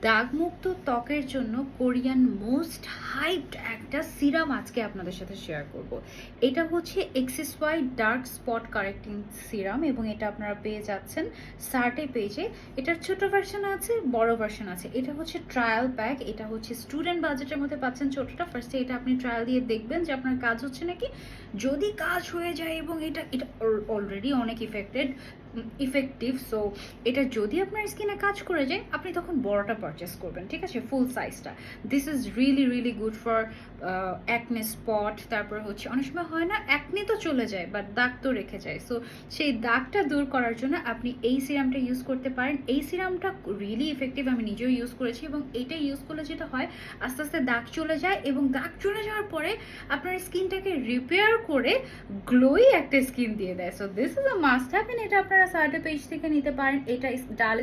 দাগমুক্ত ত্বকের জন্য Korean most hyped একটা সিরাম আজকে আপনাদের সাথে শেয়ার করব। এটা হচ্ছে এক্সিসওয়াই ডার্ক স্পট কারেক্টিং সিরাম এবং এটা আপনারা পেয়ে যাচ্ছেন সার্টে পেজে। এটার ছোট ভার্সন আছে, বড় ভার্সন আছে। এটা হচ্ছে ট্রায়াল প্যাক, এটা হচ্ছে স্টুডেন্ট বাজেটের মধ্যে পাচ্ছেন ছোটটা। ফার্স্টে এটা আপনি ট্রায়াল দিয়ে দেখবেন যে আপনার কাজ হচ্ছে নাকি। যদি কাজ হয়ে যায় এবং এটা এটা অলরেডি অনেক ইফেক্টিভ, সো এটা যদি আপনার স্কিনে কাজ করে যায় আপনি তখন বড়টা পারচেস করবেন, ঠিক আছে, ফুল সাইজটা। This is really good for acne spot. তারপর হচ্ছে অনেক সময় হয় না, অ্যাকনে তো চলে যায় বাট দাগ তো রেখে যায়, সো সেই দাগটা দূর করার জন্য আপনি এই সিরামটা ইউজ করতে পারেন। এই সিরামটা রিয়েলি ইফেক্টিভ, আমি নিজেও ইউজ করেছি এবং এইটা ইউজ করলে যেটা হয় আস্তে আস্তে দাগ চলে যায় এবং দাগ চলে যাওয়ার পরে আপনার স্কিনটাকে রিপেয়ার করে গ্লোই একটা স্কিন দিয়ে দেয়। So this is a must have, এটা আপনারা সার্টে পেজ থেকে নিতে পারেন। এটা ডাল